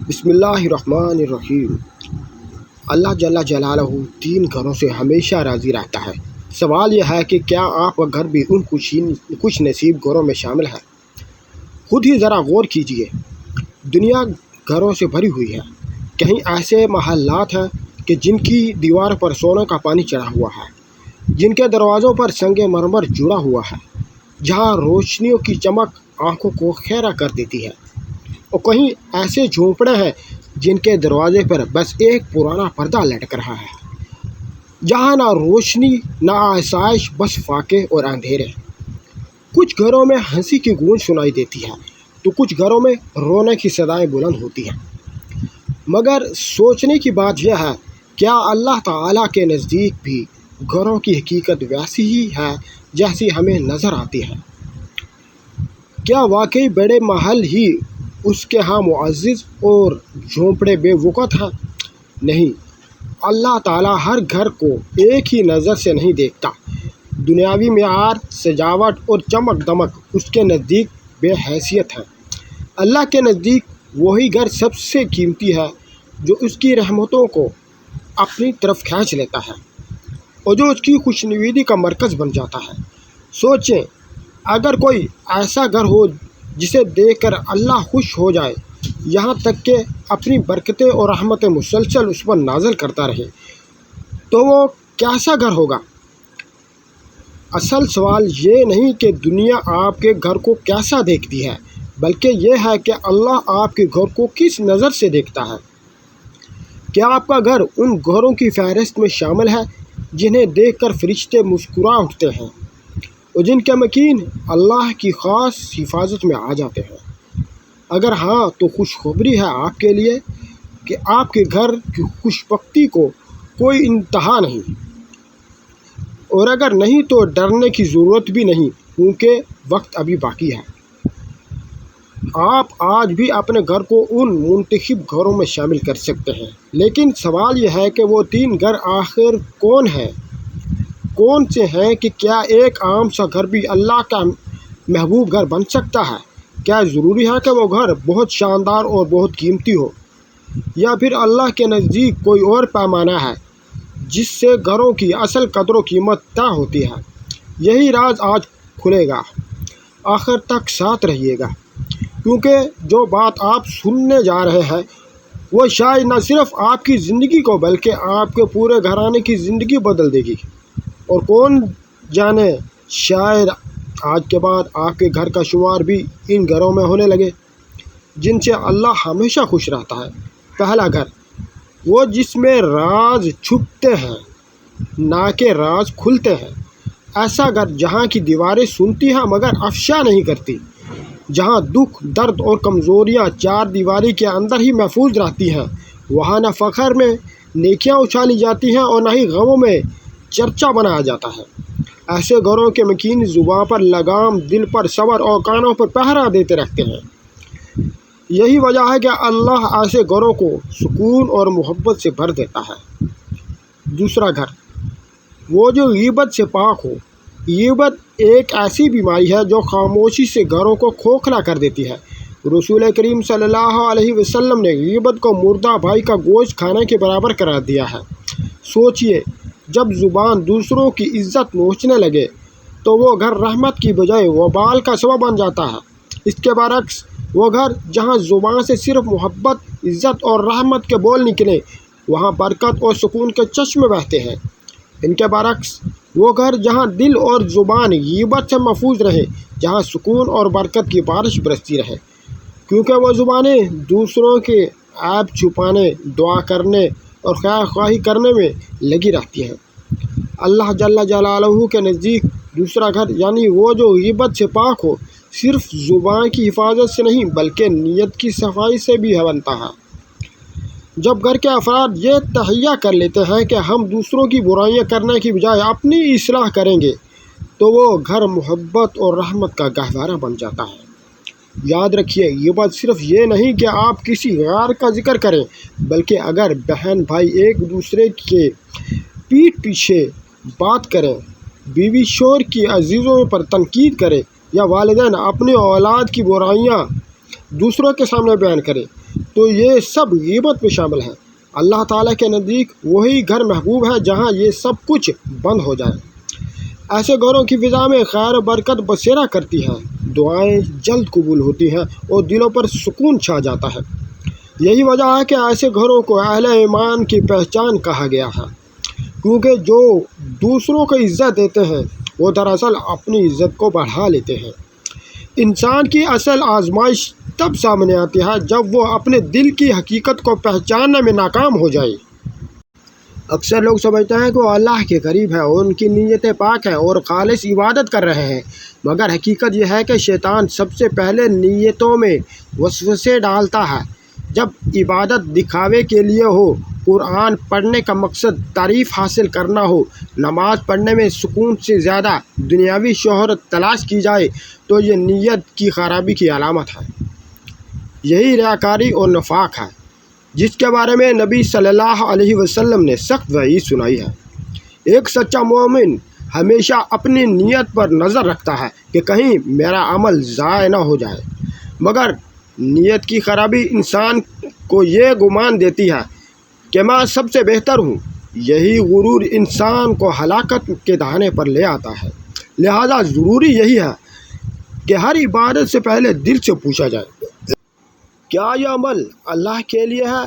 بسم اللہ الرحمن الرحیم۔ اللہ جل جلالہ تین گھروں سے ہمیشہ راضی رہتا ہے۔ سوال یہ ہے کہ کیا آپ کا گھر بھی ان خوش نصیب گھروں میں شامل ہے؟ خود ہی ذرا غور کیجئے۔ دنیا گھروں سے بھری ہوئی ہے۔ کہیں ایسے محلات ہیں کہ جن کی دیوار پر سونے کا پانی چڑھا ہوا ہے، جن کے دروازوں پر سنگ مرمر جڑا ہوا ہے، جہاں روشنیوں کی چمک آنکھوں کو خیرہ کر دیتی ہے، اور کہیں ایسے جھونپڑے ہیں جن کے دروازے پر بس ایک پرانا پردہ لٹک رہا ہے، جہاں نہ روشنی نہ آسائش، بس فاقے اور اندھیرے۔ کچھ گھروں میں ہنسی کی گونج سنائی دیتی ہے تو کچھ گھروں میں رونے کی صدائیں بلند ہوتی ہیں۔ مگر سوچنے کی بات یہ ہے، کیا اللہ تعالیٰ کے نزدیک بھی گھروں کی حقیقت ویسی ہی ہے جیسی ہمیں نظر آتی ہے؟ کیا واقعی بڑے محل ہی اس کے ہاں معزز اور جھونپڑے بے وقت ہیں؟ نہیں، اللہ تعالیٰ ہر گھر کو ایک ہی نظر سے نہیں دیکھتا۔ دنیاوی معیار، سجاوٹ اور چمک دمک اس کے نزدیک بے حیثیت ہے۔ اللہ کے نزدیک وہی گھر سب سے قیمتی ہے جو اس کی رحمتوں کو اپنی طرف کھینچ لیتا ہے اور جو اس کی خوش نویدی کا مرکز بن جاتا ہے۔ سوچیں، اگر کوئی ایسا گھر ہو جسے دیکھ کر اللہ خوش ہو جائے، یہاں تک کہ اپنی برکتیں اور رحمتیں مسلسل اس پر نازل کرتا رہے، تو وہ کیسا گھر ہوگا؟ اصل سوال یہ نہیں کہ دنیا آپ کے گھر کو کیسا دیکھتی ہے، بلکہ یہ ہے کہ اللہ آپ کے گھر کو کس نظر سے دیکھتا ہے۔ کیا آپ کا گھر ان گھروں کی فہرست میں شامل ہے جنہیں دیکھ کر فرشتے مسکرا اٹھتے ہیں اور جن کے مکین اللہ کی خاص حفاظت میں آ جاتے ہیں؟ اگر ہاں تو خوشخبری ہے آپ کے لیے کہ آپ کے گھر کی خوشبختی کو کوئی انتہا نہیں، اور اگر نہیں تو ڈرنے کی ضرورت بھی نہیں، کیونکہ وقت ابھی باقی ہے۔ آپ آج بھی اپنے گھر کو ان منتخب گھروں میں شامل کر سکتے ہیں، لیکن سوال یہ ہے کہ وہ تین گھر آخر کون سے ہیں؟ کہ کیا ایک عام سا گھر بھی اللہ کا محبوب گھر بن سکتا ہے؟ کیا ضروری ہے کہ وہ گھر بہت شاندار اور بہت قیمتی ہو، یا پھر اللہ کے نزدیک کوئی اور پیمانہ ہے جس سے گھروں کی اصل قدر و قیمت طے ہوتی ہے؟ یہی راز آج کھلے گا۔ آخر تک ساتھ رہیے گا، کیونکہ جو بات آپ سننے جا رہے ہیں وہ شاید نہ صرف آپ کی زندگی کو بلکہ آپ کے پورے گھرانے کی زندگی بدل دے گی، اور کون جانے شاید آج کے بعد آپ کے گھر کا شمار بھی ان گھروں میں ہونے لگے جن سے اللہ ہمیشہ خوش رہتا ہے۔ پہلا گھر، وہ جس میں راز چھپتے ہیں نہ کہ راز کھلتے ہیں۔ ایسا گھر جہاں کی دیواریں سنتی ہیں مگر افشا نہیں کرتی، جہاں دکھ، درد اور کمزوریاں چار دیواری کے اندر ہی محفوظ رہتی ہیں۔ وہاں نہ فخر میں نیکیاں اچھالی جاتی ہیں اور نہ ہی غموں میں چرچا بنایا جاتا ہے۔ ایسے گھروں کے مکین زباں پر لگام، دل پر صبر اور کانوں پر پہرا دیتے رہتے ہیں۔ یہی وجہ ہے کہ اللہ ایسے گھروں کو سکون اور محبت سے بھر دیتا ہے۔ دوسرا گھر، وہ جو غیبت سے پاک ہو۔ غیبت ایک ایسی بیماری ہے جو خاموشی سے گھروں کو کھوکھلا کر دیتی ہے۔ رسول کریم صلی اللہ علیہ وسلم نے غیبت کو مردہ بھائی کا گوشت کھانے کے برابر قرار دیا ہے۔ سوچئے، جب زبان دوسروں کی عزت نوچنے لگے تو وہ گھر رحمت کی بجائے وبال کا سبب بن جاتا ہے۔ اس کے برعکس وہ گھر جہاں زبان سے صرف محبت، عزت اور رحمت کے بول نکلیں، وہاں برکت اور سکون کے چشمے بہتے ہیں۔ ان کے برعکس وہ گھر جہاں دل اور زبان غیبت سے محفوظ رہے، جہاں سکون اور برکت کی بارش برستی رہے، کیونکہ وہ زبانیں دوسروں کے عیب چھپانے، دعا کرنے اور خیر خواہی کرنے میں لگی رہتی ہیں۔ اللہ جل جلالہ کے نزدیک دوسرا گھر یعنی وہ جو غیبت سے پاک ہو، صرف زبان کی حفاظت سے نہیں بلکہ نیت کی صفائی سے بھی بنتا ہے۔ جب گھر کے افراد یہ تہیہ کر لیتے ہیں کہ ہم دوسروں کی برائیاں کرنے کی بجائے اپنی اصلاح کریں گے، تو وہ گھر محبت اور رحمت کا گہوارہ بن جاتا ہے۔ یاد رکھیے، غیبت صرف یہ نہیں کہ آپ کسی غیر کا ذکر کریں، بلکہ اگر بہن بھائی ایک دوسرے کے پیٹھ پیچھے بات کریں، بیوی شوہر کی عزیزوں پر تنقید کرے، یا والدین اپنی اولاد کی برائیاں دوسروں کے سامنے بیان کریں، تو یہ سب غیبت میں شامل ہیں۔ اللہ تعالیٰ کے نزدیک وہی گھر محبوب ہے جہاں یہ سب کچھ بند ہو جائے۔ ایسے گھروں کی فضا میں خیر و برکت بسیرا کرتی ہے، دعائیں جلد قبول ہوتی ہیں اور دلوں پر سکون چھا جاتا ہے۔ یہی وجہ ہے کہ ایسے گھروں کو اہل ایمان کی پہچان کہا گیا ہے، کیونکہ جو دوسروں کو عزت دیتے ہیں وہ دراصل اپنی عزت کو بڑھا لیتے ہیں۔ انسان کی اصل آزمائش تب سامنے آتی ہے جب وہ اپنے دل کی حقیقت کو پہچاننے میں ناکام ہو جائے۔ اکثر لوگ سمجھتے ہیں کہ وہ اللہ کے قریب ہے اور ان کی نیتیں پاک ہیں اور خالص عبادت کر رہے ہیں، مگر حقیقت یہ ہے کہ شیطان سب سے پہلے نیتوں میں وسوسے ڈالتا ہے۔ جب عبادت دکھاوے کے لیے ہو، قرآن پڑھنے کا مقصد تعریف حاصل کرنا ہو، نماز پڑھنے میں سکون سے زیادہ دنیاوی شہرت تلاش کی جائے تو یہ نیت کی خرابی کی علامت ہے۔ یہی ریاکاری اور نفاق ہے، جس کے بارے میں نبی صلی اللہ علیہ وسلم نے سخت وعید سنائی ہے۔ ایک سچا مومن ہمیشہ اپنی نیت پر نظر رکھتا ہے کہ کہیں میرا عمل ضائع نہ ہو جائے، مگر نیت کی خرابی انسان کو یہ گمان دیتی ہے کہ میں سب سے بہتر ہوں۔ یہی غرور انسان کو ہلاکت کے دہانے پر لے آتا ہے۔ لہذا ضروری یہی ہے کہ ہر عبادت سے پہلے دل سے پوچھا جائے، کیا یہ عمل اللہ کے لیے ہے؟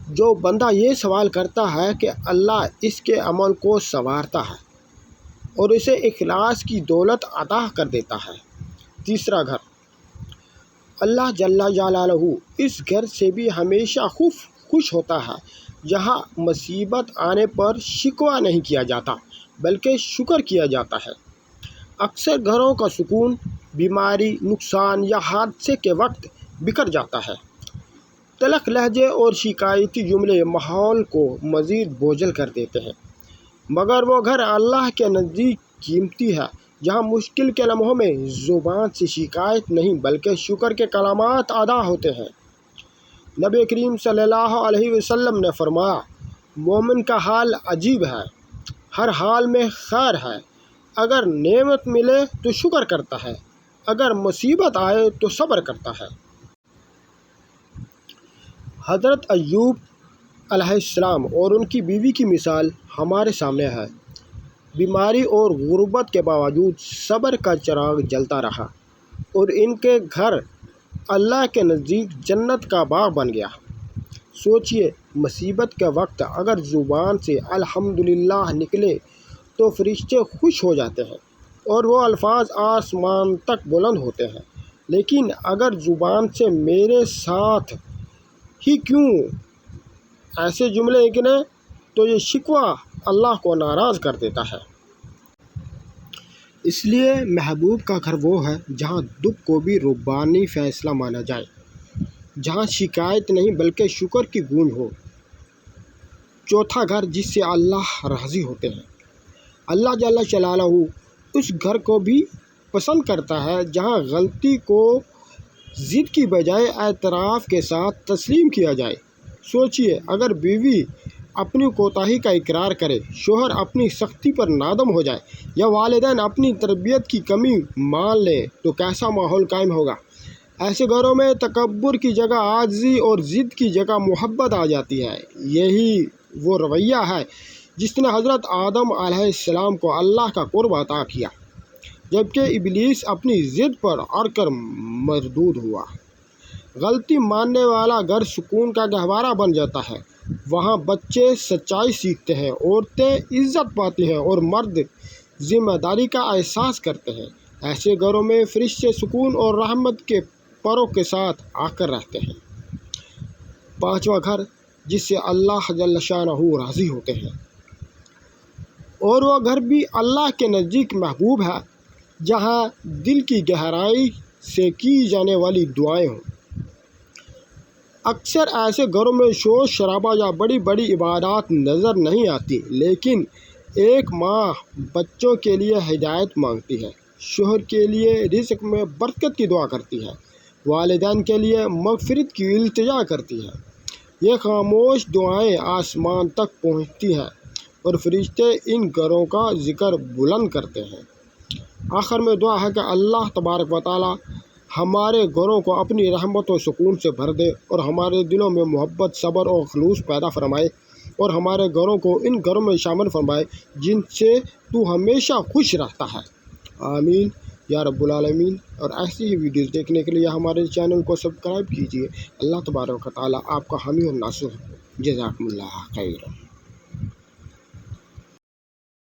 جو بندہ یہ سوال کرتا ہے کہ اللہ اس کے عمل کو سنوارتا ہے اور اسے اخلاص کی دولت عطا کر دیتا ہے۔ تیسرا گھر، اللہ جل جلالہ اس گھر سے بھی ہمیشہ خوش ہوتا ہے جہاں مصیبت آنے پر شکوہ نہیں کیا جاتا بلکہ شکر کیا جاتا ہے۔ اکثر گھروں کا سکون بیماری، نقصان یا حادثے کے وقت بکھر جاتا ہے۔ تلخ لہجے اور شکایتی جملے ماحول کو مزید بوجھل کر دیتے ہیں، مگر وہ گھر اللہ کے نزدیک قیمتی ہے جہاں مشکل کے لمحوں میں زبان سے شکایت نہیں بلکہ شکر کے کلمات ادا ہوتے ہیں۔ نبی کریم صلی اللہ علیہ وسلم نے فرمایا، مومن کا حال عجیب ہے، ہر حال میں خیر ہے۔ اگر نعمت ملے تو شکر کرتا ہے، اگر مصیبت آئے تو صبر کرتا ہے۔ حضرت ایوب علیہ السلام اور ان کی بیوی کی مثال ہمارے سامنے ہے۔ بیماری اور غربت کے باوجود صبر کا چراغ جلتا رہا اور ان کے گھر اللہ کے نزدیک جنت کا باغ بن گیا۔ سوچئے، مصیبت کے وقت اگر زبان سے الحمدللہ نکلے تو فرشتے خوش ہو جاتے ہیں اور وہ الفاظ آسمان تک بلند ہوتے ہیں، لیکن اگر زبان سے میرے ساتھ ہی کیوں ایسے جملے نکلیں تو یہ شکوہ اللہ کو ناراض کر دیتا ہے۔ اس لیے محبوب کا گھر وہ ہے جہاں دکھ کو بھی ربانی فیصلہ مانا جائے، جہاں شکایت نہیں بلکہ شکر کی گونج ہو۔ چوتھا گھر جس سے اللہ راضی ہوتے ہیں۔ اللہ جل جلالہ اس گھر کو بھی پسند کرتا ہے جہاں غلطی کو ضد کی بجائے اعتراف کے ساتھ تسلیم کیا جائے۔ سوچئے، اگر بیوی اپنی کوتاہی کا اقرار کرے، شوہر اپنی سختی پر نادم ہو جائے یا والدین اپنی تربیت کی کمی مان لیں تو کیسا ماحول قائم ہوگا؟ ایسے گھروں میں تکبر کی جگہ عاجزی اور ضد کی جگہ محبت آ جاتی ہے۔ یہی وہ رویہ ہے جس نے حضرت آدم علیہ السلام کو اللہ کا قرب عطا کیا، جبکہ ابلیس اپنی ضد پر اڑ کر مردود ہوا۔ غلطی ماننے والا گھر سکون کا گہوارہ بن جاتا ہے۔ وہاں بچے سچائی سیکھتے ہیں، عورتیں عزت پاتی ہیں اور مرد ذمہ داری کا احساس کرتے ہیں۔ ایسے گھروں میں فرشتے سکون اور رحمت کے پروں کے ساتھ آ کر رہتے ہیں۔ پانچواں گھر جس سے اللہ جل شانہ راضی ہوتے ہیں، اور وہ گھر بھی اللہ کے نزدیک محبوب ہے جہاں دل کی گہرائی سے کی جانے والی دعائیں ہوں۔ اکثر ایسے گھروں میں شور شرابہ یا بڑی بڑی عبادات نظر نہیں آتی، لیکن ایک ماں بچوں کے لیے ہدایت مانگتی ہے، شوہر کے لیے رزق میں برکت کی دعا کرتی ہے، والدین کے لیے مغفرت کی التجا کرتی ہے۔ یہ خاموش دعائیں آسمان تک پہنچتی ہیں اور فرشتے ان گھروں کا ذکر بلند کرتے ہیں۔ آخر میں دعا ہے کہ اللہ تبارک و تعالی ہمارے گھروں کو اپنی رحمت و سکون سے بھر دے اور ہمارے دلوں میں محبت، صبر اور خلوص پیدا فرمائے، اور ہمارے گھروں کو ان گھروں میں شامل فرمائے جن سے تو ہمیشہ خوش رہتا ہے۔ آمین یا رب العالمین۔ اور ایسی ہی ویڈیوز دیکھنے کے لیے ہمارے چینل کو سبسکرائب کیجیے۔ اللہ تبارک و تعالیٰ آپ کا حامی اور ناصر ہو۔ جزاکم اللہ خیر۔